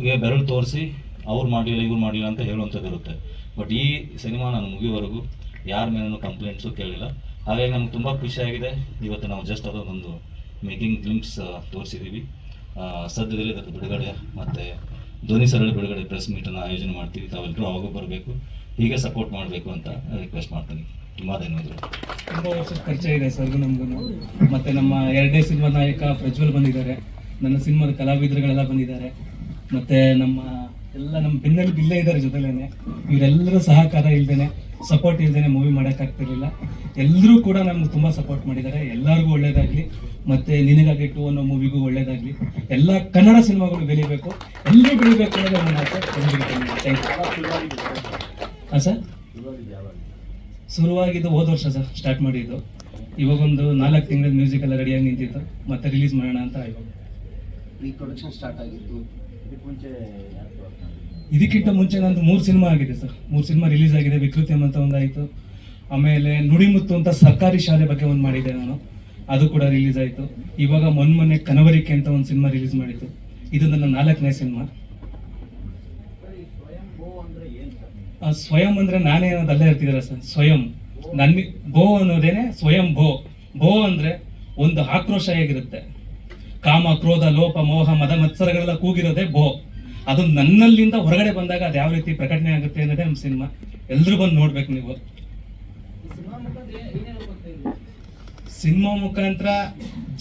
ಗೆ ಬೆರಳು ತೋರಿಸಿ ಅವ್ರು ಮಾಡಲಿಲ್ಲ ಇವ್ರು ಮಾಡಲಿಲ್ಲ ಅಂತ ಹೇಳುವಂಥದ್ದು ಇರುತ್ತೆ. ಬಟ್ ಈ ಸಿನಿಮಾ ನಾನು ಮುಗಿಯುವವರೆಗೂ ಯಾರ ಮೇಲೂ ಕಂಪ್ಲೇಂಟ್ಸು ಕೇಳಿಲ್ಲ. ಹಾಗಾಗಿ ನಮ್ಗೆ ತುಂಬ ಖುಷಿಯಾಗಿದೆ. ಇವತ್ತು ನಾವು ಜಸ್ಟ್ ಅದೊಂದು ಮೇಕಿಂಗ್ ಗ್ಲಿಮ್ಸ್ ತೋರಿಸಿದ್ದೀವಿ. ಸದ್ಯದಲ್ಲಿ ಅದರ ಬಿಡುಗಡೆ ಮತ್ತು ಧ್ವನಿ ಸರಳಿ ಬಿಡುಗಡೆ ಪ್ರೆಸ್ ಮೀಟನ್ನು ಆಯೋಜನೆ ಮಾಡ್ತೀವಿ. ತಾವೆಲ್ಲರೂ ಅವಾಗೂ ಬರಬೇಕು, ಹೀಗೆ ಸಪೋರ್ಟ್ ಮಾಡಬೇಕು ಅಂತ ರಿಕ್ವೆಸ್ಟ್ ಮಾಡ್ತೀನಿ. ತುಂಬ ಧನ್ಯವಾದಗಳು. ತುಂಬ ವರ್ಷದ ಪರಿಚಯ ಇದೆ ಸರ್ಗೂ ನಮಗೂ. ಮತ್ತು ನಮ್ಮ 2ನೇ ಸಿನಿಮಾ ನಾಯಕ ಪ್ರಜ್ವಲ್ ಬಂದಿದ್ದಾರೆ, ನನ್ನ ಸಿನಿಮಾದ ಕಲಾವಿದರುಗಳೆಲ್ಲ ಬಂದಿದ್ದಾರೆ, ಮತ್ತು ನಮ್ಮ ಬೆನ್ನಲ್ಲಿ ಇಲ್ಲೇ ಇದ್ದಾರೆ ಜೊತೆಲೇನೆ. ಇವರೆಲ್ಲರೂ ಸಹಕಾರ ಇಲ್ದೇನೆ, ಸಪೋರ್ಟ್ ಇಲ್ದೇನೆ ಮೂವಿ ಮಾಡೋಕ್ಕಾಗ್ತಿರ್ಲಿಲ್ಲ. ಎಲ್ಲರೂ ಕೂಡ ನಮ್ಗೆ ತುಂಬ ಸಪೋರ್ಟ್ ಮಾಡಿದ್ದಾರೆ. ಎಲ್ಲರಿಗೂ ಒಳ್ಳೇದಾಗಲಿ, ಮತ್ತು ನಿನಗಾಗಿಟ್ಟು ಅನ್ನೋ ಮೂವಿಗೂ ಒಳ್ಳೇದಾಗಲಿ. ಎಲ್ಲ ಕನ್ನಡ ಸಿನಿಮಾಗಳು ಬೆಳಿಬೇಕು, ಎಲ್ಲರೂ ಬೆಳಿಬೇಕು ಅನ್ನೋದೇ ನನ್ನ ಆಸೆ. Thank you. ಹಾಂ ಸರ್, ಶುರುವಾಗಿದ್ದು ಹೋದ ವರ್ಷ ಸರ್ ಸ್ಟಾರ್ಟ್ ಮಾಡಿದ್ದು. ಇವಾಗೊಂದು 4 ತಿಂಗಳ ಮ್ಯೂಸಿಕ್ ಎಲ್ಲ ರೆಡಿಯಾಗಿ ನಿಂತಿತ್ತು, ಮತ್ತೆ ರಿಲೀಸ್ ಮಾಡೋಣ ಅಂತ. ಇವಾಗ ಪ್ರೊಡಕ್ಷನ್ ಸ್ಟಾರ್ಟ್ ಆಗಿತ್ತು. ಇದಕ್ಕಿಂತ ಮುಂಚೆ ನಂದು 3 ಸಿನಿಮಾ ಆಗಿದೆ ಸರ್. 3 ಸಿನಿಮಾ ರಿಲೀಸ್ ಆಗಿದೆ. ವಿಕೃತಿಯಂ ಅಂತ ಒಂದಾಯಿತು, ಆಮೇಲೆ ನುಡಿಮುತ್ತು ಅಂತ ಸರ್ಕಾರಿ ಶಾಲೆ ಬಗ್ಗೆ ಒಂದು ಮಾಡಿದ್ದೆ ನಾನು, ಅದು ಕೂಡ ರಿಲೀಸ್ ಆಯಿತು. ಇವಾಗ ಮೊನ್ನೆ ಕನವರಿಕೆ ಅಂತ ಒಂದು ಸಿನಿಮಾ ರಿಲೀಸ್ ಮಾಡಿತ್ತು. ಇದು ನನ್ನ 4ನೇ ಸಿನಿಮಾ. ಸ್ವಯಂ ಅಂದರೆ ನಾನೇ ಅನ್ನೋದಲ್ಲೇ ಇರ್ತಿದ್ದೀರ ಸರ್. ಸ್ವಯಂ ನನ್ನ ಭೋ ಅನ್ನೋದೇನೆ ಸ್ವಯಂ ಭೋ. ಭೋ ಅಂದರೆ ಒಂದು ಆಕ್ರೋಶ ಹೇಗಿರುತ್ತೆ, ಕಾಮ ಕ್ರೋಧ ಲೋಪ ಮೋಹ ಮದ ಮತ್ಸರಗಳೆಲ್ಲ ಕೂಗಿರೋದೇ ಭೋ. ಅದು ನನ್ನಲ್ಲಿಂದ ಹೊರಗಡೆ ಬಂದಾಗ ಅದು ಯಾವ ರೀತಿ ಪ್ರಕಟಣೆ ಆಗುತ್ತೆ ಅನ್ನೋದೇ ನಮ್ಮ ಸಿನಿಮಾ. ಎಲ್ಲರೂ ಬಂದು ನೋಡ್ಬೇಕು ನೀವು. ಸಿನಿಮಾ ಮುಖಾಂತರ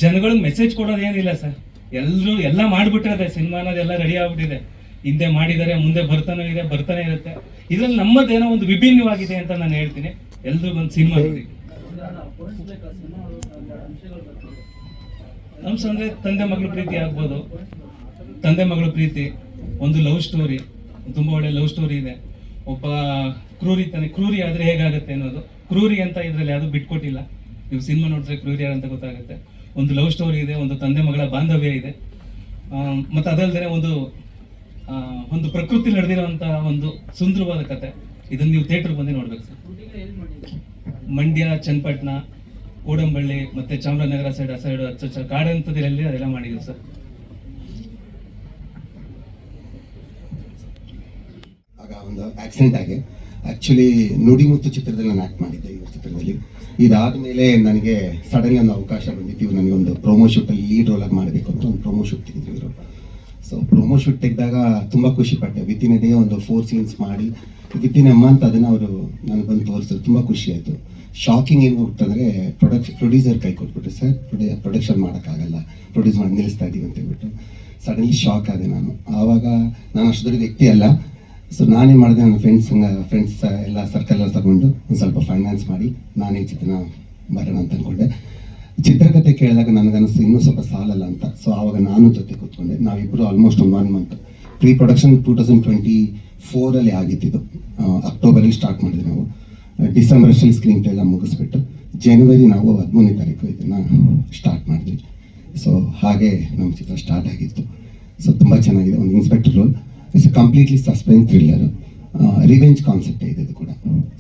ಜನಗಳಿಗೆ ಮೆಸೇಜ್ ಕೊಡೋದೇನಿಲ್ಲ ಸರ್. ಎಲ್ಲರೂ ಎಲ್ಲ ಮಾಡಿಬಿಟ್ಟಿರೋದೆ. ಸಿನಿಮಾ ಅನ್ನೋದೆಲ್ಲ ರೆಡಿ ಆಗ್ಬಿಟ್ಟಿದೆ. ಹಿಂದೆ ಮಾಡಿದ್ದಾರೆ, ಮುಂದೆ ಬರ್ತಾನೆ ಇರುತ್ತೆ. ಇದ್ರಲ್ಲಿ ನಮ್ಮದೇನೋ ಒಂದು ವಿಭಿನ್ನವಾಗಿದೆ ಅಂತ ನಾನು ಹೇಳ್ತೀನಿ. ಎಲ್ರಿಗೂ ಒಂದು ಸಿನಿಮಾ ನೋಡಿ. ಅಂಶ ಅಂದ್ರೆ ತಂದೆ ಮಗಳ ಪ್ರೀತಿ ಆಗ್ಬೋದು. ತಂದೆ ಮಗಳ ಪ್ರೀತಿ, ಒಂದು ಲವ್ ಸ್ಟೋರಿ, ತುಂಬಾ ಒಳ್ಳೆ ಲವ್ ಸ್ಟೋರಿ ಇದೆ. ಒಬ್ಬ ಕ್ರೂರಿ ಆದ್ರೆ ಹೇಗಾಗುತ್ತೆ ಅನ್ನೋದು. ಕ್ರೂರಿ ಅಂತ ಇದ್ರಲ್ಲಿ ಯಾವುದು ಬಿಟ್ಕೊಟ್ಟಿಲ್ಲ. ನೀವು ಸಿನಿಮಾ ನೋಡಿದ್ರೆ ಕ್ರೂರಿ ಅಂತ ಗೊತ್ತಾಗುತ್ತೆ. ಒಂದು ಲವ್ ಸ್ಟೋರಿ ಇದೆ, ಒಂದು ತಂದೆ ಮಗಳ ಬಾಂಧವ್ಯ ಇದೆ, ಮತ್ತು ಅದಲ್ಲದೆ ಒಂದು ಪ್ರಕೃತಿ ನಡೆದಿರುವಂತಹ ಒಂದು ಸುಂದರವಾದ ಕತೆ. ಇದನ್ನು ನೀವು ಥಿಯೇಟರ್ ಬಂದು ನೋಡ್ಬೇಕು ಸರ್. ಮಂಡ್ಯ, ಚನ್ನಪಟ್ಟಣ, ಕೋಡಂಬಳ್ಳಿ ಮತ್ತೆ ಚಾಮರಾಜನಗರ ಸೈಡ್, ಆ ಸೈಡ್ ಕಾಡಂತದಲ್ಲಿ ಅದೆಲ್ಲ ಮಾಡಿದ್ದೀವಿ ಸರ್. ಆಗ ಒಂದು ಆಕ್ಸಿಡೆಂಟ್ ಆಗಿ ಆಕ್ಚುಲಿ ನುಡಿಮುತ್ತು ಚಿತ್ರದಲ್ಲಿ ನಾನು ಆಕ್ಟ್ ಮಾಡಿದ್ದೆ. ಈ ಚಿತ್ರದಲ್ಲಿ ಇದಾದ್ಮೇಲೆ ನನಗೆ ಸಡನ್ಲಿ ಒಂದು ಅವಕಾಶ ಬಂದಿತ್ತು. ನನಗೊಂದು ಪ್ರೊಮೋ ಶೂಟಲ್ಲಿ ಲೀಡ್ ರೋಲ್ ಆಗಿ ಮಾಡಬೇಕು ಅಂತ ಒಂದು ಪ್ರೊಮೋ ಶೂಟ್ ತೆಗೆದ್ರು ಇವರು. ಸೊ ಪ್ರೊಮೋ ಶೂಟ್ ತೆಗೆದಾಗ ತುಂಬ ಖುಷಿ ಪಟ್ಟೆ. ವಿತಿನ್ ಡೇ ಒಂದು 4 ಸೀನ್ಸ್ ಮಾಡಿ ವಿತಿನ್ ಎ ಮಂತ್ ಅದನ್ನು ಅವರು ನನಗೆ ಬಂದು ತೋರಿಸಿದ್ರು. ತುಂಬ ಖುಷಿ ಆಯಿತು. ಶಾಕಿಂಗ್ ಏನು ಹೋಗ್ತಂದರೆ ಪ್ರೊಡ್ಯೂಸರ್ ಕೈ ಕೊಟ್ಬಿಟ್ಟು, ಸರ್ ಪ್ರೊಡಕ್ಷನ್ ಮಾಡೋಕ್ಕಾಗಲ್ಲ, ಪ್ರೊಡ್ಯೂಸ್ ಮಾಡಿ ನಿಲ್ಲಿಸ್ತಾ ಇದ್ದೀವಿ ಅಂತ ಹೇಳ್ಬಿಟ್ಟು ಸಡನ್ಲಿ ಶಾಕ್ ಆದೆ ನಾನು. ಆವಾಗ ನಾನು ಅಷ್ಟು ದೊಡ್ಡ ವ್ಯಕ್ತಿ ಅಲ್ಲ. ಸೊ ನಾನೇನು ಮಾಡಿದೆ, ನನ್ನ ಫ್ರೆಂಡ್ಸ್ ಎಲ್ಲ ಸರ್ಕಲ್ ತಗೊಂಡು ಒಂದು ಸ್ವಲ್ಪ ಫೈನಾನ್ಸ್ ಮಾಡಿ ನಾನೇ ಚಿತ್ರನ ಬರೋಣ ಅಂತ ಅಂದ್ಕೊಂಡೆ. ಚಿತ್ರಕಥೆ ಕೇಳಿದಾಗ ನನಗನ್ನಿಸ್ತು ಇನ್ನೂ ಸ್ವಲ್ಪ ಸಾಲಲ್ಲ ಅಂತ. ಸೊ ಆವಾಗ ನಾನು ಜೊತೆ ಕೂತ್ಕೊಂಡೆ. ನಾವಿಬ್ಬರು ಆಲ್ಮೋಸ್ಟ್ 1 ಮಂತ್ ಪ್ರೀ ಪ್ರೊಡಕ್ಷನ್ 2024 ಆಗಿದ್ದು. ಅಕ್ಟೋಬರಲ್ಲಿ ಸ್ಟಾರ್ಟ್ ಮಾಡಿದ್ವಿ ನಾವು. ಡಿಸೆಂಬರಷ್ಟಲ್ಲಿ ಸ್ಕ್ರೀನ್ ಪ್ಲೇ ಎಲ್ಲ ಮುಗಿಸ್ಬಿಟ್ಟು ಜನವರಿ ನಾವು 13ನೇ ತಾರೀಕು ಇದನ್ನು ಸ್ಟಾರ್ಟ್ ಮಾಡಿದ್ವಿ. ಸೊ ಹಾಗೆ ನಮ್ಮ ಚಿತ್ರ ಸ್ಟಾರ್ಟ್ ಆಗಿತ್ತು. ಸೊ ತುಂಬ ಚೆನ್ನಾಗಿದೆ. ಒಂದು inspector role. It's completely suspense thriller, revenge concept ಇದೆ ಇದು ಕೂಡ.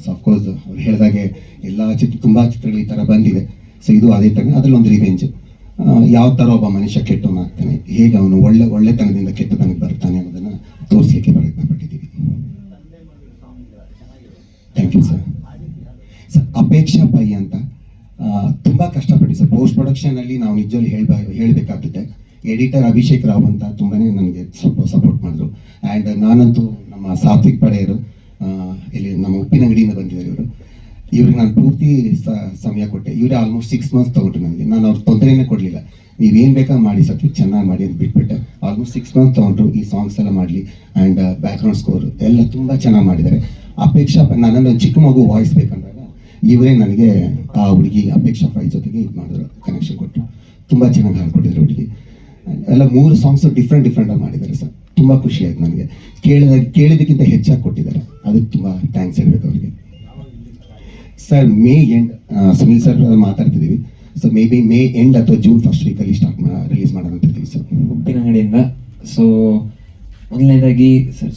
ಸೊ ಅಫ್ಕೋರ್ಸ್ ಅವ್ರು ಹೇಳಿದಾಗೆ ಎಲ್ಲ ತುಂಬ ಚಿತ್ರಗಳು ಈ ಥರ ಬಂದಿದೆ. ಸೊ ಇದು ಅದೇ ಥರ. ಅದರಲ್ಲಿ ಒಂದು ರಿವೆಂಜ್, ಯಾವ ಥರ ಒಬ್ಬ ಮನುಷ್ಯ ಕೆಟ್ಟವನಾಗ್ತಾನೆ, ಹೇಗೆ ಅವನು ಒಳ್ಳೆತನದಿಂದ ಕೆಟ್ಟತನಕ್ಕೆ ಬರ್ತಾನೆ ಅನ್ನೋದನ್ನು ತೋರಿಸಲಿಕ್ಕೆ ಪ್ರಯತ್ನ ಪಟ್ಟಿದ್ದೀವಿ. Thank you sir. Sir Apeksha Pai ಅಂತ ತುಂಬ ಕಷ್ಟಪಟ್ಟು ಸರ್ ಪೋಸ್ಟ್ ಪ್ರೊಡಕ್ಷನಲ್ಲಿ ನಾವು ನಿಜವಾಗಿ ಹೇಳಬೇಕಾಗುತ್ತೆ. ಎಡಿಟರ್ ಅಭಿಷೇಕ್ ರಾವ್ ಅಂತ ತುಂಬಾ ನನಗೆ ಸ್ವಲ್ಪ ಸಪೋರ್ಟ್ ಮಾಡಿದ್ರು. ಆ್ಯಂಡ್ ನಾನಂತೂ ನಮ್ಮ ಸಾತ್ವಿಕ್ ಪಡೆಯರು, ಇಲ್ಲಿ ನಮ್ಮ ಉಪ್ಪಿನಂಗಡಿಯಿಂದ ಬಂದಿದ್ದಾರೆ ಇವ್ರಿಗೆ ನಾನು ಪೂರ್ತಿ ಸಮಯ ಕೊಟ್ಟೆ. ಇವರೇ ಆಲ್ಮೋಸ್ಟ್ 6 ಮಂತ್ಸ್ ತೊಗೊಂಡ್ರು ನನಗೆ. ನಾನು ಅವ್ರ ತೊಂದರೆನೇ ಕೊಡಲಿಲ್ಲ. ನೀವೇನು ಬೇಕಾದ್ರೆ ಮಾಡಿ ಸತ್ವಿಕ್, ಚೆನ್ನಾಗಿ ಮಾಡಿ ಅಂತ ಬಿಟ್ಬಿಟ್ಟೆ. ಆಲ್ಮೋಸ್ಟ್ 6 ಮಂತ್ಸ್ ತೊಗೊಂಡ್ರು ಈ ಸಾಂಗ್ಸ್ ಎಲ್ಲ ಮಾಡಲಿ. ಆ್ಯಂಡ್ ಬ್ಯಾಕ್ಗ್ರೌಂಡ್ ಸ್ಕೋರ್ ಎಲ್ಲ ತುಂಬ ಚೆನ್ನಾಗಿ ಮಾಡಿದ್ದಾರೆ. ಅಪೇಕ್ಷಾ ನನ್ನೊಂದು ಚಿಕ್ಕ ಮಗು ವಾಯ್ಸ್ ಬೇಕಂದಾಗ ಇವರೇ ನನಗೆ ಆ ಹುಡುಗಿ ಅಪೇಕ್ಷಾ ಪೈ ಜೊತೆಗೆ ಇದು ಮಾಡಿದ್ರು, ಕನೆಕ್ಷನ್ ಕೊಟ್ಟರು. ತುಂಬ ಚೆನ್ನಾಗಿ ಹಾಡ್ಕೊಟ್ಟಿದ್ರು ಹುಡುಗಿ. ಎಲ್ಲ 3 ಸಾಂಗ್ಸು ಡಿಫ್ರೆಂಟಾಗಿ ಮಾಡಿದ್ದಾರೆ ಸರ್. ತುಂಬ ಖುಷಿ ಆಯ್ತು ನನಗೆ. ಕೇಳಿದ್ದಕ್ಕಿಂತ ಹೆಚ್ಚಾಗಿ ಕೊಟ್ಟಿದ್ದಾರೆ. ಅದಕ್ಕೆ ತುಂಬ ಥ್ಯಾಂಕ್ಸ್ ಹೇಳಬೇಕು ಅವರಿಗೆ. Sir may end Sunil sir ಮಾತಾಡ್ತಿದ್ದೀವಿ. So maybe may end ಅಥವಾ ಜೂನ್ ಫಸ್ಟ್ ವೀಕಲ್ಲಿ ರಿಲೀಸ್ ಮಾಡೋಣ ಅಂತ ಇದ್ದೀವಿ ಸರ್ ಉಪ್ಪಿನಂಗಡಿಯಿಂದ. ಸೊ ಮೊದಲನೇದಾಗಿ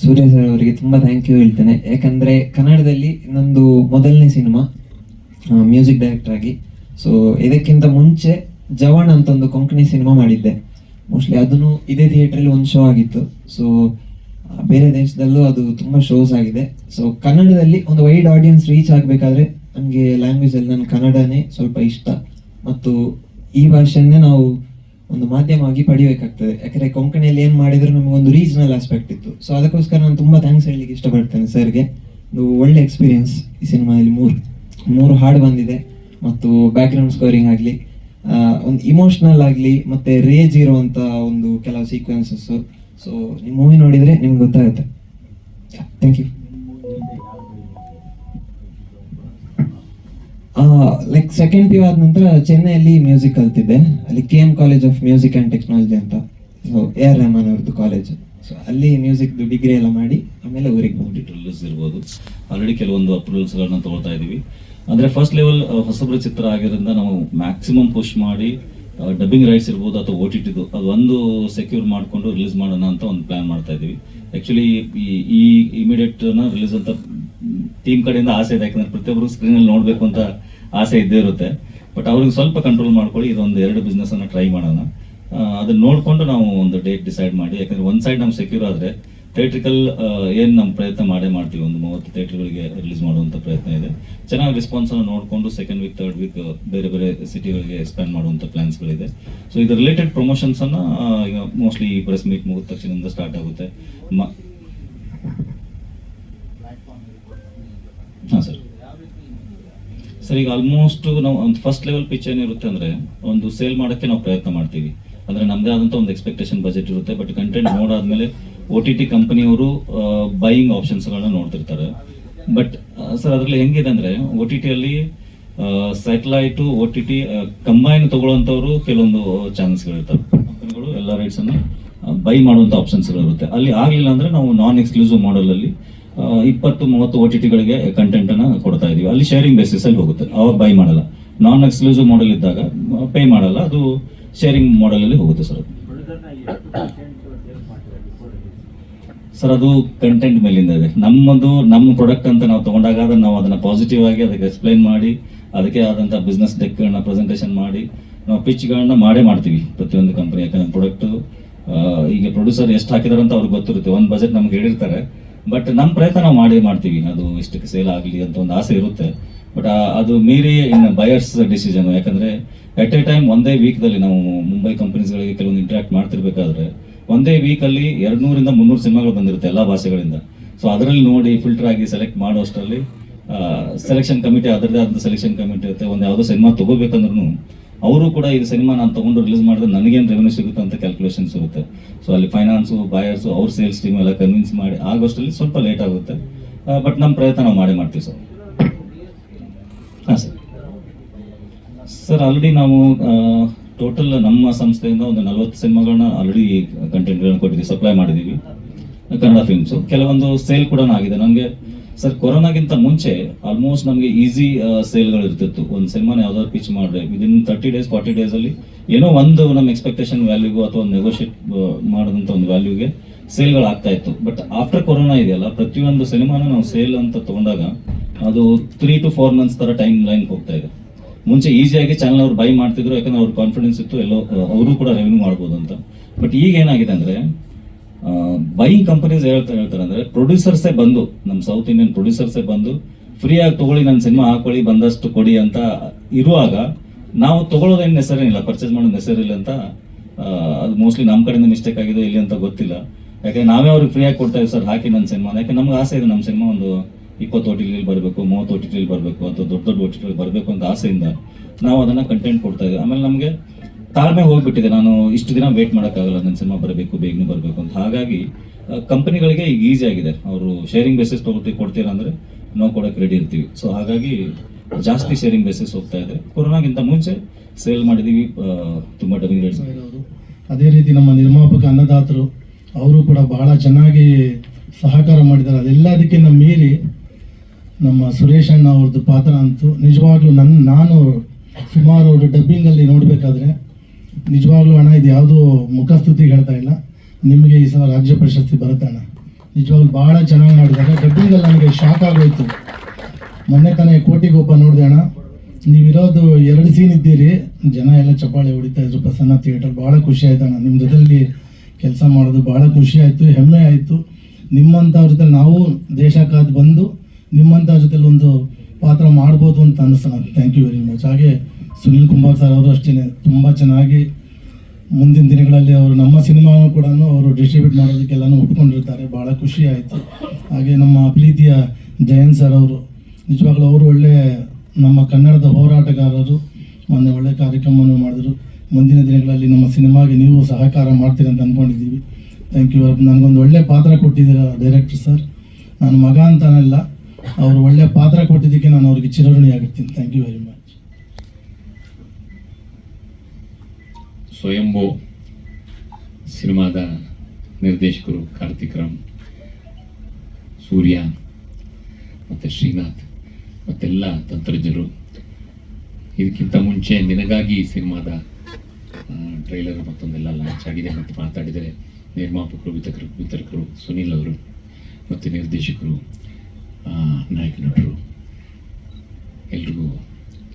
ಸೂರ್ಯ ಸರ್ ಅವರಿಗೆ ತುಂಬ ಥ್ಯಾಂಕ್ ಯು ಹೇಳ್ತೇನೆ. ಯಾಕಂದರೆ ಕನ್ನಡದಲ್ಲಿ ನಂದು ಮೊದಲನೇ ಸಿನಿಮಾ ಮ್ಯೂಸಿಕ್ ಡೈರೆಕ್ಟರ್ ಆಗಿ. ಸೊ ಇದಕ್ಕಿಂತ ಮುಂಚೆ ಜವಾನ್ ಅಂತ ಒಂದು ಕೊಂಕಣಿ ಸಿನಿಮಾ ಮಾಡಿದ್ದೆ. ಮೋಸ್ಟ್ಲಿ ಅದನ್ನು ಇದೇ ಥಿಯೇಟ್ರಲ್ಲಿ ಒಂದು ಶೋ ಆಗಿತ್ತು. ಸೊ ಬೇರೆ ದೇಶದಲ್ಲೂ ಅದು ತುಂಬ ಶೋಸ್ ಆಗಿದೆ. ಸೊ ಕನ್ನಡದಲ್ಲಿ ಒಂದು ವೈಡ್ ಆಡಿಯನ್ಸ್ ರೀಚ್ ಆಗಬೇಕಾದ್ರೆ ನಮಗೆ ಲ್ಯಾಂಗ್ವೇಜಲ್ಲಿ ನನ್ನ ಕನ್ನಡನೇ ಸ್ವಲ್ಪ ಇಷ್ಟ, ಮತ್ತು ಈ ಭಾಷೆಯನ್ನೇ ನಾವು ಒಂದು ಮಾಧ್ಯಮವಾಗಿ ಪಡಿಬೇಕಾಗ್ತದೆ. ಯಾಕಂದರೆ ಕೊಂಕಣಿಯಲ್ಲಿ ಏನು ಮಾಡಿದ್ರು ನಮಗೊಂದು ರೀಜನಲ್ ಆಸ್ಪೆಕ್ಟ್ ಇತ್ತು. ಸೊ ಅದಕ್ಕೋಸ್ಕರ ನಾನು ತುಂಬ ಥ್ಯಾಂಕ್ಸ್ ಹೇಳಲಿಕ್ಕೆ ಇಷ್ಟಪಡ್ತೇನೆ ಸರ್ಗೆ. ಒಂದು ಒಳ್ಳೆ ಎಕ್ಸ್ಪೀರಿಯನ್ಸ್ ಈ ಸಿನಿಮಾದಲ್ಲಿ. ಮೂರು ಹಾಡು ಬಂದಿದೆ, ಮತ್ತು ಬ್ಯಾಕ್ಗ್ರೌಂಡ್ ಸ್ಕೋರಿಂಗ್ ಆಗಲಿ, ಒಂದು ಇಮೋಷ್ನಲ್ ಆಗಲಿ, ಮತ್ತು ರೇಜ್ ಇರುವಂಥ ಒಂದು ಕೆಲವು ಸೀಕ್ವೆನ್ಸಸ್ಸು. ಸೊ ನೀವು ಮೂವಿ ನೋಡಿದರೆ ನಿಮ್ಗೆ ಗೊತ್ತಾಗುತ್ತೆ. Thank you. Like second P U ಆದ ನಂತರ ಚೆನ್ನೈಯಲ್ಲಿ ಮ್ಯೂಸಿಕ್ ಕಲ್ತಿದ್ದೆ. ಅಲ್ಲಿ KM college of music and technology ಅಂತ, ಸೊ AR ರೆಹಮಾನ್ ಅವ್ರದ್ದು ಕಾಲೇಜು. ಸೊ ಅಲ್ಲಿ ಮ್ಯೂಸಿಕ್ದು ಡಿಗ್ರಿ ಎಲ್ಲ ಮಾಡಿ ಆಮೇಲೆ ಊರಿಗೆ ಬಂದ್ಬಿಟ್ಟು ರಿಲೀಸ್ ಇರ್ಬೋದು. ಆಲ್ರೆಡಿ ಕೆಲವೊಂದು ಅಪ್ರೂವಲ್ಸ್ಗಳನ್ನ ತೊಗೊಳ್ತಾ ಇದ್ದೀವಿ. ಅಂದರೆ ಫಸ್ಟ್ ಲೆವೆಲ್ ಹೊಸಬ್ರ ಚಿತ್ರ ಆಗಿರೋದ್ರಿಂದ ನಾವು ಮ್ಯಾಕ್ಸಿಮಮ್ ಪುಷ್ ಮಾಡಿ ಡಬ್ಬಿಂಗ್ ರೈಟ್ಸ್ ಇರ್ಬೋದು ಅಥವಾ OTTದು ಅದು ಒಂದು ಸೆಕ್ಯೂರ್ ಮಾಡಿಕೊಂಡು ರಿಲೀಸ್ ಮಾಡೋಣ ಅಂತ ಒಂದು ಪ್ಲ್ಯಾನ್ ಮಾಡ್ತಾ ಇದ್ದೀವಿ. ಆ್ಯಕ್ಚುಲಿ ಈ ಇಮಿಡಿಯೇಟ್ನ ರಿಲೀಸ್ ಅಂತ ಟೀಮ್ ಕಡೆಯಿಂದ ಆಸೆ ಇದೆ, ಯಾಕಂದರೆ ಪ್ರತಿಯೊಬ್ಬರು ಸ್ಕ್ರೀನಲ್ಲಿ ನೋಡಬೇಕು ಅಂತ ಆಸೆ ಇದ್ದೇ ಇರುತ್ತೆ. ಬಟ್ ಅವ್ರಿಗೆ ಸ್ವಲ್ಪ ಕಂಟ್ರೋಲ್ ಮಾಡ್ಕೊಳ್ಳಿ, ಇದೊಂದು 2 ಬಿಸ್ನೆಸ್ಸನ್ನು ಟ್ರೈ ಮಾಡೋಣ. ಅದನ್ನ ನೋಡಿಕೊಂಡು ನಾವು ಒಂದು ಡೇಟ್ ಡಿಸೈಡ್ ಮಾಡಿ, ಯಾಕಂದರೆ ಒಂದು ಸೈಡ್ ನಾವು ಸೆಕ್ಯೂರ್ ಆದರೆ ಥಿಯೇಟ್ರಿಕಲ್ ಏನು ನಮ್ಮ ಪ್ರಯತ್ನ ಮಾಡ್ತೀವಿ. ಒಂದು 30 ಥಿಯೇಟ್ರ್ಗಳಿಗೆ ರಿಲೀಸ್ ಮಾಡುವಂಥ ಪ್ರಯತ್ನ ಇದೆ. ಚೆನ್ನಾಗಿ ರೆಸ್ಪಾನ್ಸನ್ನು ನೋಡಿಕೊಂಡು ಸೆಕೆಂಡ್ ವೀಕ್ ಥರ್ಡ್ ವೀಕ್ ಬೇರೆ ಬೇರೆ ಸಿಟಿಗಳಿಗೆ ಎಕ್ಸ್ಪ್ಯಾಂಡ್ ಮಾಡುವಂಥ ಪ್ಲ್ಯಾನ್ಸ್ಗಳಿದೆ. ಸೊ ಇದು ರಿಲೇಟೆಡ್ ಪ್ರಮೋಷನ್ಸನ್ನು ಈಗ ಮೋಸ್ಟ್ಲಿ ಈ ಪ್ರೆಸ್ ಮೀಟ್ ಮುಗಿದ ತಕ್ಷಣದಿಂದ ಸ್ಟಾರ್ಟ್ ಆಗುತ್ತೆ. ಹಾಂ ಸರ್, ಈಗ ಆಲ್ಮೋಸ್ಟ್ ನಾವು ಒಂದು ಫಸ್ಟ್ ಲೆವೆಲ್ ಪಿಚ್ ಏನಿರುತ್ತೆ ಅಂದರೆ ಒಂದು ಸೇಲ್ ಮಾಡೋಕ್ಕೆ ನಾವು ಪ್ರಯತ್ನ ಮಾಡ್ತೀವಿ. ಅಂದರೆ ನಮ್ಮದೇ ಆದಂಥ ಒಂದು ಎಕ್ಸ್ಪೆಕ್ಟೇಷನ್ ಬಜೆಟ್ ಇರುತ್ತೆ. ಬಟ್ ಕಂಟೆಂಟ್ ನೋಡಾದ್ಮೇಲೆ OTT ಕಂಪನಿಯವರು ಬೈಯಿಂಗ್ ಆಪ್ಷನ್ಸ್ಗಳನ್ನ ನೋಡ್ತಿರ್ತಾರೆ. ಬಟ್ ಸರ್ ಅದರಲ್ಲಿ ಹೆಂಗಿದೆ ಅಂದರೆ OTTಯಲ್ಲಿ ಸ್ಯಾಟಲೈಟು OTT ಕಂಬೈನ್ ತೊಗೊಳ್ಳೋವಂಥವ್ರು ಕೆಲವೊಂದು ಚಾನಲ್ಸ್ಗಳಿರ್ತವೆ. ಕಂಪನಿಗಳು ಎಲ್ಲ ರೈಟ್ಸನ್ನು ಬೈ ಮಾಡುವಂಥ ಆಪ್ಷನ್ಸ್ಗಳಿರುತ್ತೆ. ಅಲ್ಲಿ ಆಗಲಿಲ್ಲ ಅಂದರೆ ನಾವು ನಾನ್ ಎಕ್ಸ್ಕ್ಲೂಸಿವ್ ಮಾಡಲಲ್ಲಿ 20-30 OTTಗಳಿಗೆ ಕಂಟೆಂಟನ್ನು ಕೊಡ್ತಾ ಇದ್ದೀವಿ. ಅಲ್ಲಿ ಶೇರಿಂಗ್ ಬೇಸಿಸಲ್ಲಿ ಹೋಗುತ್ತೆ, ಅವಾಗ ಬೈ ಮಾಡಲ್ಲ. ನಾನ್ ಎಕ್ಸ್ಕ್ಲೂಸಿವ್ ಮಾಡಲ್ ಇದ್ದಾಗ ಪೇ ಮಾಡಲ್ಲ, ಅದು ಶೇರಿಂಗ್ ಮಾಡಲಲ್ಲಿ ಹೋಗುತ್ತೆ ಸರ್. ಅದು ಕಂಟೆಂಟ್ ಮೇಲಿಂದ ಇದೆ. ನಮ್ಮ ಪ್ರಾಡಕ್ಟ್ ಅಂತ ನಾವು ತೊಗೊಂಡಾಗ ನಾವು ಅದನ್ನು ಪಾಸಿಟಿವ್ ಆಗಿ ಅದಕ್ಕೆ ಎಕ್ಸ್ಪ್ಲೈನ್ ಮಾಡಿ, ಅದಕ್ಕೆ ಆದಂಥ ಬಿಸ್ನೆಸ್ ಡೆಕ್ಗಳನ್ನ ಪ್ರೆಸೆಂಟೇಷನ್ ಮಾಡಿ ನಾವು ಪಿಚ್ಗಳನ್ನ ಮಾಡ್ತೀವಿ ಪ್ರತಿಯೊಂದು ಕಂಪನಿ. ಯಾಕಂದ್ರೆ ಪ್ರಾಡಕ್ಟು ಈಗ ಪ್ರೊಡ್ಯೂಸರ್ ಎಷ್ಟು ಹಾಕಿದಾರೆ ಅಂತ ಅವ್ರಿಗೆ ಗೊತ್ತಿರುತ್ತೆ. ಒಂದು ಬಜೆಟ್ ನಮ್ಗೆ ಹೇಳಿರ್ತಾರೆ, ಬಟ್ ನಮ್ಮ ಪ್ರಯತ್ನ ನಾವು ಮಾಡ್ತೀವಿ. ಅದು ಇಷ್ಟಕ್ಕೆ ಸೇಲ್ ಆಗಲಿ ಅಂತ ಒಂದು ಆಸೆ ಇರುತ್ತೆ. ಬಟ್ ಅದು ಮೀರಿ ಇನ್ನು ಬಯರ್ಸ್ ಡಿಸಿಷನ್. ಯಾಕಂದರೆ ಎಟ್ ಎ ಟೈಮ್ ಒಂದೇ ವೀಕ್ದಲ್ಲಿ ನಾವು ಮುಂಬೈ ಕಂಪನೀಸ್ಗಳಿಗೆ ಕೆಲವೊಂದು ಇಂಟ್ರಾಕ್ಟ್ ಮಾಡ್ತಿರ್ಬೇಕಾದ್ರೆ ಒಂದೇ ವೀಕಲ್ಲಿ 200-300 ಸಿನಿಮಾಗಳು ಬಂದಿರುತ್ತೆ ಎಲ್ಲ ಭಾಷೆಗಳಿಂದ. ಸೊ ಅದರಲ್ಲಿ ನೋಡಿ ಫಿಲ್ಟರ್ ಆಗಿ ಸೆಲೆಕ್ಟ್ ಮಾಡೋಷ್ಟರಲ್ಲಿ ಸೆಲೆಕ್ಷನ್ ಕಮಿಟಿ ಅದರದೇ ಆದಂಥ ಸೆಲೆಕ್ಷನ್ ಕಮಿಟಿ ಇರುತ್ತೆ. ಒಂದು ಯಾವುದೋ ಸಿನಿಮಾ ತೊಗೋಬೇಕಂದ್ರೂ ಅವರು ಕೂಡ ಇದು ಸಿನಿಮಾ ನಾನು ತೊಗೊಂಡು ರಿಲೀಸ್ ಮಾಡಿದ್ರೆ ನನಗೇನು ರೆವೆನ್ಯೂ ಸಿಗುತ್ತೆ ಅಂತ ಕ್ಯಾಲ್ಕುಲೇಷನ್ಸ್ ಇರುತ್ತೆ. ಸೊ ಅಲ್ಲಿ ಫೈನಾನ್ಸು, ಬಾಯರ್ಸು, ಅವ್ರ ಸೇಲ್ಸ್ ಟೀಮ್ ಎಲ್ಲ ಕನ್ವಿನ್ಸ್ ಮಾಡಿ ಆಗೋಷ್ಟರಲ್ಲಿ ಸ್ವಲ್ಪ ಲೇಟ್ ಆಗುತ್ತೆ. ಬಟ್ ನಮ್ಮ ಪ್ರಯತ್ನ ನಾವು ಮಾಡ್ತೀವಿ ಸರ್. ಹಾಂ ಸರ್, ಆಲ್ರೆಡಿ ನಾವು ಟೋಟಲ್ ನಮ್ಮ ಸಂಸ್ಥೆಯಿಂದ ಒಂದು 40 ಸಿನಿಮಾಗಳನ್ನ ಆಲ್ರೆಡಿ ಕಂಟೆಂಟ್ಗಳನ್ನ ಕೊಟ್ಟಿದ್ದೀವಿ, ಸಪ್ಲೈ ಮಾಡಿದ್ದೀವಿ ಕನ್ನಡ ಫಿಲ್ಮ್ಸು. ಕೆಲವೊಂದು ಸೇಲ್ ಕೂಡ ಆಗಿದೆ. ನನಗೆ ಸರ್ ಕೊರೋನಾಗಿಂತ ಮುಂಚೆ ಆಲ್ಮೋಸ್ಟ್ ನಮಗೆ ಈಸಿ ಸೇಲ್ಗಳು ಇರ್ತಿತ್ತು. ಒಂದು ಸಿನಿಮಾನ ಯಾವ್ದಾದ್ರು ಪಿಚ್ ಮಾಡಿದ್ರೆ ವಿದಿನ್ 30 days 40 days ಏನೋ ಒಂದು ನಮ್ಮ ಎಕ್ಸ್ಪೆಕ್ಟೇಷನ್ ವ್ಯಾಲ್ಯೂಗೂ ಅಥವಾ ಒಂದು ನೆಗೋಷಿಯೇಟ್ ಮಾಡಿದಂಥ ಒಂದು ವ್ಯಾಲ್ಯೂಗೆ ಸೇಲ್ಗಳು ಆಗ್ತಾ ಇತ್ತು. ಬಟ್ ಆಫ್ಟರ್ ಕೊರೋನಾ ಇದೆಯಲ್ಲ, ಪ್ರತಿಯೊಂದು ಸಿನಿಮಾನ ನಾವು ಸೇಲ್ ಅಂತ ತೊಗೊಂಡಾಗ ಅದು 3 to 4 months ಥರ ಟೈಮ್ ಲೈನ್ ಹೋಗ್ತಾ ಇದೆ. ಮುಂಚೆ ಈಸಿಯಾಗಿ ಚಾನಲ್ ಅವ್ರು ಬೈ ಮಾಡ್ತಿದ್ರು, ಯಾಕಂದ್ರೆ ಅವ್ರ ಕಾನ್ಫಿಡೆನ್ಸ್ ಇತ್ತು ಎಲ್ಲೋ ಅವರು ಕೂಡ ರೆವೆನ್ಯೂ ಮಾಡ್ಬೋದು ಅಂತ. ಬಟ್ ಈಗ ಏನಾಗಿದೆ ಅಂದರೆ ಬೈಯಿಂಗ್ ಕಂಪನೀಸ್ ಹೇಳ್ತಾರೆ ಅಂದರೆ ಪ್ರೊಡ್ಯೂಸರ್ಸೇ ಬಂದು, ನಮ್ಮ ಸೌತ್ ಇಂಡಿಯನ್ ಪ್ರೊಡ್ಯೂಸರ್ಸೇ ಬಂದು ಫ್ರೀಯಾಗಿ ತೊಗೊಳ್ಳಿ, ನನ್ನ ಸಿನಿಮಾ ಹಾಕೊಳ್ಳಿ, ಬಂದಷ್ಟು ಕೊಡಿ ಅಂತ ಇರುವಾಗ ನಾವು ತೊಗೊಳ್ಳೋದೇನು ಹೆಸರೇನಿಲ್ಲ, ಪರ್ಚೇಸ್ ಮಾಡೋದು ಹೆಸರಿಲ್ಲ ಅಂತ ಅದು ಮೋಸ್ಟ್ಲಿ ನಮ್ಮ ಕಡೆಯಿಂದ ಮಿಸ್ಟೇಕ್ ಆಗಿದೆ ಇಲ್ಲಿ ಅಂತ ಗೊತ್ತಿಲ್ಲ. ಯಾಕಂದ್ರೆ ನಾವೇ ಅವ್ರಿಗೆ ಫ್ರೀಯಾಗಿ ಕೊಡ್ತಾ ಇದ್ದೀವಿ ಸರ್, ಹಾಕಿ ನನ್ನ ಸಿನಿಮಾ. ಯಾಕೆ ನಮ್ಗೆ ಆಸೆ ಇದೆ ನಮ್ಮ ಸಿನಿಮಾ ಒಂದು 20 OTTಲಿ ಬರಬೇಕು, 30 OTTಲಿ ಬರಬೇಕು ಅಥವಾ ದೊಡ್ಡ OTTಲಿ ಬರಬೇಕು ಅಂತ ಆಸೆಯಿಂದ ನಾವು ಅದನ್ನು ಕಂಟೆಂಟ್ ಕೊಡ್ತಾ ಇದ್ದೀವಿ. ಆಮೇಲೆ ನಮಗೆ ತಾಳ್ಮೆ ಹೋಗ್ಬಿಟ್ಟಿದೆ, ನಾನು ಇಷ್ಟು ದಿನ ವೇಟ್ ಮಾಡೋಕ್ಕಾಗಲ್ಲ, ನನ್ನ ಸಿನಿಮಾ ಬರಬೇಕು, ಬೇಗನೆ ಬರಬೇಕು ಅಂತ. ಹಾಗಾಗಿ ಕಂಪನಿಗಳಿಗೆ ಈಗ ಈಸಿ ಆಗಿದೆ, ಅವರು ಶೇರಿಂಗ್ ಬೇಸಿಸ್ ಕೊಡ್ತೀರಾ ಅಂದರೆ ನಾವು ಕೊಡೋಕೆ ರೆಡಿ ಇರ್ತೀವಿ. ಸೊ ಹಾಗಾಗಿ ಜಾಸ್ತಿ ಶೇರಿಂಗ್ ಬೇಸಿಸ್ ಹೋಗ್ತಾ ಇದೆ. ಕೊರೋನಾಗಿಂತ ಮುಂಚೆ ಸೇಲ್ ಮಾಡಿದ್ದೀವಿ ತುಂಬ ಡಬ್ಬಿಂಗ್ ರೇಟ್ಸ್. ಅದೇ ರೀತಿ ನಮ್ಮ ನಿರ್ಮಾಪಕ ಅನ್ನದಾತರು ಅವರು ಕೂಡ ಬಹಳ ಚೆನ್ನಾಗಿ ಸಹಕಾರ ಮಾಡಿದ್ದಾರೆ. ಅದೆಲ್ಲದಕ್ಕಿಂತ ಮೀರಿ ನಮ್ಮ ಸುರೇಶ್ ಅಣ್ಣ ಅವ್ರದ್ದು ಪಾತ್ರ ಅಂತೂ ನಿಜವಾಗ್ಲೂ ನಾನು ಸುಮಾರು ಅವರು ಡಬ್ಬಿಂಗಲ್ಲಿ ನೋಡಬೇಕಾದ್ರೆ ನಿಜವಾಗ್ಲೂ ಅಣ್ಣ ಇದು ಯಾವುದೂ ಮುಖಸ್ತುತಿ ಹೇಳ್ತಾ ಇಲ್ಲ, ನಿಮಗೆ ಈ ಸಲ ರಾಜ್ಯ ಪ್ರಶಸ್ತಿ ಬರುತ್ತೆ ಅಣ್ಣ. ನಿಜವಾಗ್ಲೂ ಭಾಳ ಚೆನ್ನಾಗಿ ಮಾಡಿದ್ದಾರೆ. ಡಬ್ಬಿಂಗಲ್ಲಿ ನನಗೆ ಶಾಕ್ ಆಗೋಯ್ತು. ಮೊನ್ನೆ ತಾನೇ ಕೋಟಿಗೊಬ್ಬ ನೋಡಿದೆ ಅಣ್ಣ, ನೀವಿರೋದು 2 ಸೀನ್ ಇದ್ದೀರಿ, ಜನ ಎಲ್ಲ ಚಪ್ಪಾಳೆ ಹೊಡಿತಾ ಇದ್ರು ಪ್ರಸನ್ನ ಥಿಯೇಟರ್. ಭಾಳ ಖುಷಿ ಆಯ್ತು ಅಣ್ಣ, ನಿಮ್ಮ ಜೊತೆಯಲ್ಲಿ ಕೆಲಸ ಮಾಡೋದು ಭಾಳ ಖುಷಿ ಆಯಿತು, ಹೆಮ್ಮೆ ಆಯಿತು. ನಿಮ್ಮಂಥವ್ರ ಜೊತೆ ನಾವು ದೇಶಕ್ಕಾದ ಬಂದು ನಿಮ್ಮಂಥವ್ರ ಜೊತೆಲಿ ಒಂದು ಪಾತ್ರ ಮಾಡ್ಬೋದು ಅಂತ ಅನಿಸ್ತು ನನಗೆ. Thank you very much. ಹಾಗೆ ಸುನಿಲ್ ಕುಂಬಾರ್ ಸರ್ ಅವರು ಅಷ್ಟೇ ತುಂಬ ಚೆನ್ನಾಗಿ ಮುಂದಿನ ದಿನಗಳಲ್ಲಿ ಅವರು ನಮ್ಮ ಸಿನಿಮಾನು ಕೂಡ ಅವರು ಡಿಸ್ಟ್ರಿಬ್ಯೂಟ್ ಮಾಡೋದಕ್ಕೆಲ್ಲನೂ ಒಪ್ಕೊಂಡಿರ್ತಾರೆ. ಭಾಳ ಖುಷಿ ಆಯಿತು. ಹಾಗೆ ನಮ್ಮ ಪ್ರೀತಿಯ ಜಯಂತ್ ಸರ್ ಅವರು ನಿಜವಾಗ್ಲೂ ಅವರು ಒಳ್ಳೆ ನಮ್ಮ ಕನ್ನಡದ ಹೋರಾಟಗಾರರು, ಮೊನ್ನೆ ಒಳ್ಳೆ ಕಾರ್ಯಕ್ರಮವನ್ನು ಮಾಡಿದ್ರು. ಮುಂದಿನ ದಿನಗಳಲ್ಲಿ ನಮ್ಮ ಸಿನಿಮಾಗೆ ನೀವು ಸಹಕಾರ ಮಾಡ್ತೀರಿ ಅಂತ ಅಂದ್ಕೊಂಡಿದ್ದೀವಿ. Thank you. ನನಗೊಂದು ಒಳ್ಳೆ ಪಾತ್ರ ಕೊಟ್ಟಿದ್ದೀರ ಡೈರೆಕ್ಟರ್ ಸರ್. ನಾನು ಮಗ ಅಂತನಲ್ಲ, ಅವರು ಒಳ್ಳೆ ಪಾತ್ರ ಕೊಟ್ಟಿದ್ದಕ್ಕೆ ನಾನು ಅವ್ರಿಗೆ ಚಿರಋಣಿಯಾಗಿರ್ತೀನಿ. Thank you very much. Swayambhu ಸಿನಿಮಾದ ನಿರ್ದೇಶಕರು ಕಾರ್ತಿಕ್ ರಾಮ್, ಸೂರ್ಯ ಮತ್ತು ಶ್ರೀನಾಥ್ ಮತ್ತೆಲ್ಲ ತಂತ್ರಜ್ಞರು, ಇದಕ್ಕಿಂತ ಮುಂಚೆ ನಿನಗಾಗಿ ಈ ಸಿನಿಮಾದ ಟ್ರೈಲರ್ ಮತ್ತೊಂದೆಲ್ಲ ಲಾಂಚ್ ಆಗಿದೆ ಮತ್ತು ಮಾತಾಡಿದರೆ ನಿರ್ಮಾಪಕರು, ವಿತರಕರು ಸುನೀಲ್ ಅವರು ಮತ್ತು ನಿರ್ದೇಶಕರು, ನಾಯಕ ನಟರು ಎಲ್ರಿಗೂ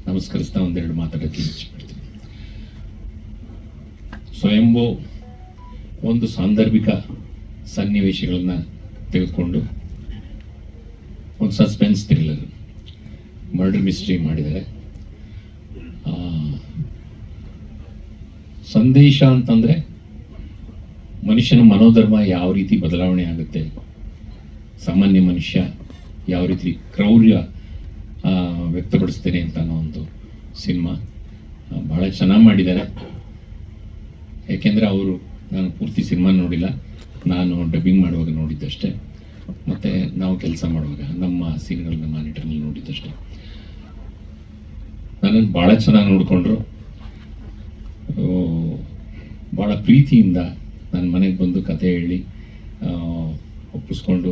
ನಮಸ್ಕರಿಸ್ತಾ ಒಂದೆರಡು ಮಾತಾಡೋಕ್ಕೆ ಇಚ್ಛೆಪಡ್ತೀನಿ. ಸ್ವಯಂಭೂ ಒಂದು ಸಾಂದರ್ಭಿಕ ಸನ್ನಿವೇಶಗಳನ್ನು ತೆಗೆದುಕೊಂಡು ಒಂದು ಸಸ್ಪೆನ್ಸ್ ಥ್ರಿಲ್ಲರ್ ಮರ್ಡರ್ ಮಿಸ್ಟ್ರಿ ಮಾಡಿದ್ದಾರೆ. ಸಂದೇಶ ಅಂತಂದರೆ ಮನುಷ್ಯನ ಮನೋಧರ್ಮ ಯಾವ ರೀತಿ ಬದಲಾವಣೆ ಆಗುತ್ತೆ, ಸಾಮಾನ್ಯ ಮನುಷ್ಯ ಯಾವ ರೀತಿ ಕ್ರೌರ್ಯ ವ್ಯಕ್ತಪಡಿಸ್ತೇನೆ ಅಂತ ಅನ್ನೋ ಒಂದು ಸಿನಿಮಾ ಭಾಳ ಚೆನ್ನಾಗಿ ಮಾಡಿದ್ದಾರೆ. ಯಾಕೆಂದರೆ ಅವರು, ನಾನು ಪೂರ್ತಿ ಸಿನಿಮಾ ನೋಡಿಲ್ಲ, ನಾನು ಡಬ್ಬಿಂಗ್ ಮಾಡುವಾಗ ನೋಡಿದ್ದಷ್ಟೇ, ಮತ್ತು ನಾವು ಕೆಲಸ ಮಾಡುವಾಗ ನಮ್ಮ ಸೀನ್ಗಳನ್ನ ಮಾನಿಟರ್ನಲ್ಲಿ ನೋಡಿದ್ದಷ್ಟೇ. ನನ್ನನ್ನು ಭಾಳ ಚೆನ್ನಾಗಿ ನೋಡಿಕೊಂಡ್ರು. ಭಾಳ ಪ್ರೀತಿಯಿಂದ ನನ್ನ ಮನೆಗೆ ಬಂದು ಕತೆ ಹೇಳಿ ಒಪ್ಪಿಸ್ಕೊಂಡು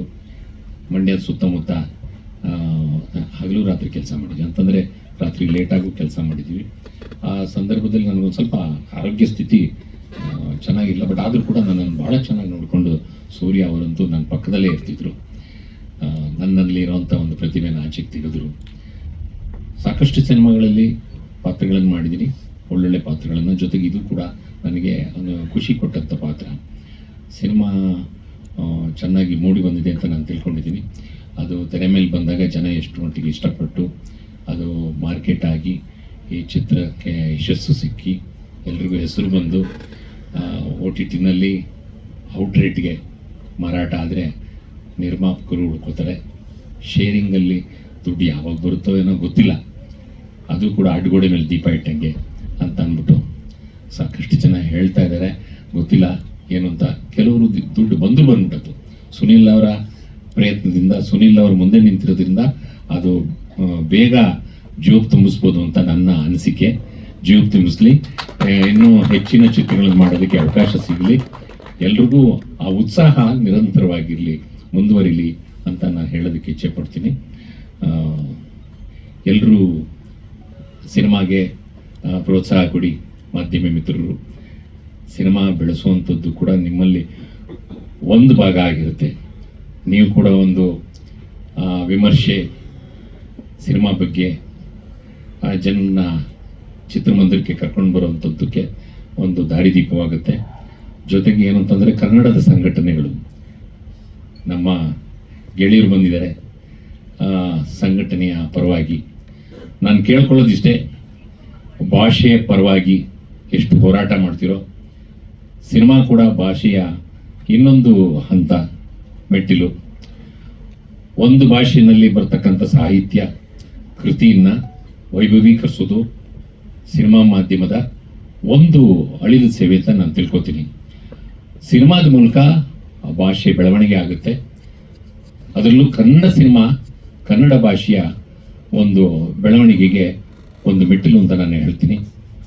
ಮಂಡ್ಯದ ಸುತ್ತಮುತ್ತ ಹಗಲು ರಾತ್ರಿ ಕೆಲಸ ಮಾಡಿದ್ವಿ. ಅಂತಂದರೆ ರಾತ್ರಿ ಲೇಟಾಗೂ ಕೆಲಸ ಮಾಡಿದ್ವಿ. ಆ ಸಂದರ್ಭದಲ್ಲಿ ನನಗೊಂದು ಸ್ವಲ್ಪ ಆರೋಗ್ಯ ಸ್ಥಿತಿ ಚೆನ್ನಾಗಿಲ್ಲ, ಬಟ್ ಆದರೂ ಕೂಡ ನನ್ನನ್ನು ಭಾಳ ಚೆನ್ನಾಗಿ ನೋಡಿಕೊಂಡು ಸೂರ್ಯ ಅವರಂತೂ ನನ್ನ ಪಕ್ಕದಲ್ಲೇ ಇರ್ತಿದ್ರು. ನನ್ನಲ್ಲಿ ಇರೋವಂಥ ಒಂದು ಪ್ರತಿಭೆನ ಆಚೆಗೆ ತೆಗೆದ್ರು. ಸಾಕಷ್ಟು ಸಿನಿಮಾಗಳಲ್ಲಿ ಪಾತ್ರಗಳನ್ನು ಮಾಡಿದ್ದೀನಿ, ಒಳ್ಳೊಳ್ಳೆ ಪಾತ್ರಗಳನ್ನು. ಜೊತೆಗೆ ಇದು ಕೂಡ ನನಗೆ ಒಂದು ಖುಷಿ ಕೊಟ್ಟಂಥ ಪಾತ್ರ. ಸಿನಿಮಾ ಚೆನ್ನಾಗಿ ಮೂಡಿ ಬಂದಿದೆ ಅಂತ ನಾನು ತಿಳ್ಕೊಂಡಿದ್ದೀನಿ. ಅದು ತೆರೆ ಮೇಲೆ ಬಂದಾಗ ಜನ ಎಷ್ಟು ಮಟ್ಟಿಗೆ ಇಷ್ಟಪಟ್ಟು ಅದು ಮಾರ್ಕೆಟ್ ಆಗಿ ಈ ಚಿತ್ರಕ್ಕೆ ಯಶಸ್ಸು ಸಿಕ್ಕಿ ಎಲ್ರಿಗೂ ಹೆಸರು ಬಂದು OTTನಲ್ಲಿ ಔಟ್ರೇಟ್ಗೆ ಮಾರಾಟ ಆದರೆ ನಿರ್ಮಾಪಕರು ಹುಡ್ಕೋತಾರೆ. ಶೇರಿಂಗಲ್ಲಿ ದುಡ್ಡು ಯಾವಾಗ ಬರುತ್ತೋ ಏನೋ ಗೊತ್ತಿಲ್ಲ, ಅದು ಕೂಡ ಅಡ್ಗೋಡೆ ಮೇಲೆ ದೀಪ ಇಟ್ಟಂಗೆ ಅಂತ ಅಂದ್ಬಿಟ್ಟು ಸಾಕಷ್ಟು ಜನ ಹೇಳ್ತಾ ಇದ್ದಾರೆ. ಗೊತ್ತಿಲ್ಲ ಏನು ಅಂತ. ಕೆಲವರು ದುಡ್ಡು ಬಂದ್ಬಿಟ್ಟದ್ದು ಸುನೀಲ್ ಅವರ ಪ್ರಯತ್ನದಿಂದ, ಸುನೀಲ್ ಅವರು ಮುಂದೆ ನಿಂತಿರೋದ್ರಿಂದ ಅದು ಬೇಗ ಜೋಬ್ ತುಂಬಿಸ್ಬೋದು ಅಂತ ನನ್ನ ಅನಿಸಿಕೆ. ಜೋಬ್ ತುಂಬಿಸ್ಲಿ, ಇನ್ನೂ ಹೆಚ್ಚಿನ ಚಿತ್ರಗಳನ್ನು ಮಾಡೋದಕ್ಕೆ ಅವಕಾಶ ಸಿಗಲಿ, ಎಲ್ರಿಗೂ ಆ ಉತ್ಸಾಹ ನಿರಂತರವಾಗಿರಲಿ, ಮುಂದುವರಿಲಿ ಅಂತ ನಾನು ಹೇಳೋದಕ್ಕೆ ಇಚ್ಛೆ ಪಡ್ತೀನಿ. ಎಲ್ಲರೂ ಸಿನಿಮಾಗೆ ಪ್ರೋತ್ಸಾಹ ಕೊಡಿ. ಮಾಧ್ಯಮ ಮಿತ್ರರು, ಸಿನಿಮಾ ಬೆಳೆಸುವಂಥದ್ದು ಕೂಡ ನಿಮ್ಮಲ್ಲಿ ಒಂದು ಭಾಗ ಆಗಿರುತ್ತೆ. ನೀವು ಕೂಡ ಒಂದು ವಿಮರ್ಶೆ ಸಿನಿಮಾ ಬಗ್ಗೆ ಜನನ ಚಿತ್ರಮಂದಿರಕ್ಕೆ ಕರ್ಕೊಂಡು ಬರುವಂಥದ್ದಕ್ಕೆ ಒಂದು ದಾರಿದೀಪವಾಗುತ್ತೆ. ಜೊತೆಗೆ ಏನು ಅಂತಂದರೆ ಕನ್ನಡದ ಸಂಘಟನೆಗಳು, ನಮ್ಮ ಗೆಳೆಯರು ಬಂದಿದ್ದಾರೆ ಸಂಘಟನೆಯ ಪರವಾಗಿ. ನಾನು ಕೇಳ್ಕೊಳ್ಳೋದಿಷ್ಟೇ, ಭಾಷೆಯ ಪರವಾಗಿ ಎಷ್ಟು ಹೋರಾಟ ಮಾಡ್ತಿರೋ, ಸಿನಿಮಾ ಕೂಡ ಭಾಷೆಯ ಇನ್ನೊಂದು ಹಂತ, ಮೆಟ್ಟಿಲು. ಒಂದು ಭಾಷೆಯಲ್ಲಿ ಬರ್ತಕ್ಕಂಥ ಸಾಹಿತ್ಯ ಕೃತಿಯನ್ನು ವೈಭವೀಕರಿಸೋದು ಸಿನಿಮಾ ಮಾಧ್ಯಮದ ಒಂದು ಅಳಿಲು ಸೇವೆ ಅಂತ ನಾನು ತಿಳ್ಕೊತೀನಿ. ಸಿನಿಮಾದ ಮೂಲಕ ಆ ಭಾಷೆ ಬೆಳವಣಿಗೆ ಆಗುತ್ತೆ. ಅದರಲ್ಲೂ ಕನ್ನಡ ಸಿನಿಮಾ, ಕನ್ನಡ ಭಾಷೆಯ ಒಂದು ಬೆಳವಣಿಗೆಗೆ ಒಂದು ಮೆಟ್ಟಿಲು ಅಂತ ನಾನು ಹೇಳ್ತೀನಿ.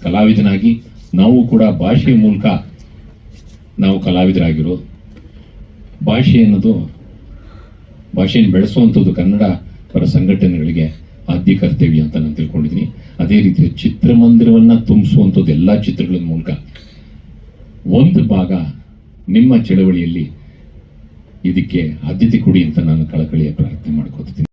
ಕಲಾವಿದನಾಗಿ ನಾವು ಕೂಡ ಭಾಷೆಯ ಮೂಲಕ ನಾವು ಕಲಾವಿದರಾಗಿರೋ, ಭಾಷೆ ಅನ್ನೋದು, ಭಾಷೆಯನ್ನು ಬೆಳೆಸುವಂಥದ್ದು ಕನ್ನಡ ಪರ ಸಂಘಟನೆಗಳಿಗೆ ಆದ್ಯ ಕರ್ತವ್ಯ ಅಂತ ನಾನು ತಿಳ್ಕೊಂಡಿದ್ದೀನಿ. ಅದೇ ರೀತಿ ಚಿತ್ರಮಂದಿರವನ್ನು ತುಂಬಿಸುವಂಥದ್ದು ಎಲ್ಲ ಚಿತ್ರಗಳ ಮೂಲಕ ಒಂದು ಭಾಗ ನಿಮ್ಮ ಚಳವಳಿಯಲ್ಲಿ ಇದಕ್ಕೆ ಆದ್ಯತೆ ಕೊಡಿ ಅಂತ ನಾನು ಕಳಕಳಿಯ ಪ್ರಾರ್ಥನೆ ಮಾಡ್ಕೋತೀನಿ.